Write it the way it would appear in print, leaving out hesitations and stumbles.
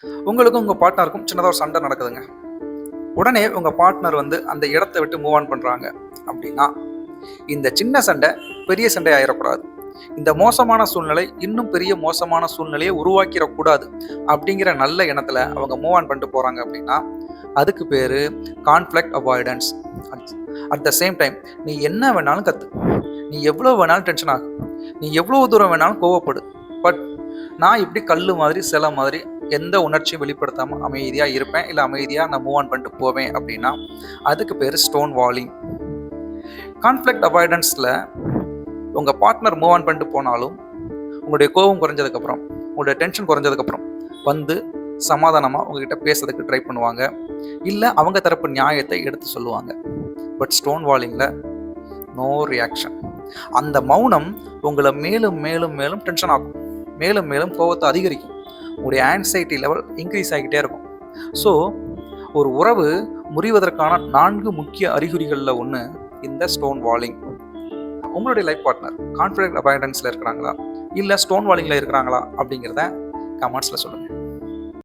உங்களுக்கும் உங்கள் பார்ட்னருக்கும் சின்னதாக ஒரு சண்டை நடக்குதுங்க. உடனே உங்கள் பார்ட்னர் வந்து அந்த இடத்த விட்டு மூவ் ஆன் பண்ணுறாங்க அப்படின்னா, இந்த சின்ன சண்டை பெரிய சண்டை ஆயிடக்கூடாது. இந்த மோசமான சூழ்நிலை இன்னும் பெரிய மோசமான சூழ்நிலையை உருவாக்கிடக்கூடாது அப்படிங்கிற நல்ல எண்ணத்தில் அவங்க மூவ் ஆன் பண்ணிட்டு போகிறாங்க அப்படின்னா, அதுக்கு பேர் conflict avoidance. At the same time நீ என்ன வேணாலும் கற்று, நீ எவ்வளோ வேணாலும் டென்ஷன் ஆகும், நீ எவ்வளோ தூரம் வேணாலும் கோவப்படு, பட் நான் இப்படி கல் மாதிரி சில மாதிரி எந்த உணர்ச்சியும் வெளிப்படுத்தாமல் அமைதியாக இருப்பேன், இல்லை அமைதியாக நான் மூவ் ஆன் பண்ணிட்டு போவேன் அப்படின்னா அதுக்கு பேர் ஸ்டோன் வாலிங். கான்ஃப்ளிக்ட் அவாய்டன்ஸில் உங்கள் பார்ட்னர் மூவ் ஆன் பண்ணிட்டு போனாலும் உங்களுடைய கோபம் குறைஞ்சதுக்கப்புறம், உங்களுடைய டென்ஷன் குறைஞ்சதுக்கப்புறம் வந்து சமாதானமாக உங்ககிட்ட பேசுறதுக்கு ட்ரை பண்ணுவாங்க, இல்லை அவங்க தரப்பு நியாயத்தை எடுத்து சொல்லுவாங்க. பட் ஸ்டோன் வாலிங்கில் நோ ரியாக்ஷன். அந்த மௌனம் உங்களை மேலும் மேலும் மேலும் டென்ஷன் ஆகும், மேலும் மேலும் கோபத்தை அதிகரிக்கும், உங்களுடைய ஆன்சைட்டி லெவல் இன்க்ரீஸ் ஆகிக்கிட்டே இருக்கும். ஸோ ஒரு உறவு முறிவதற்கான 4 முக்கிய அறிகுறிகளில் ஒன்று இந்த ஸ்டோன் வாலிங். உங்களுடைய லைஃப் பார்ட்னர் கான்ஃப்ளிக்ட் அவாய்டன்ஸில் இருக்கிறாங்களா இல்லை ஸ்டோன் வாலிங்கில் இருக்கிறாங்களா அப்படிங்கிறத கமெண்ட்ஸில் சொல்லுங்கள்.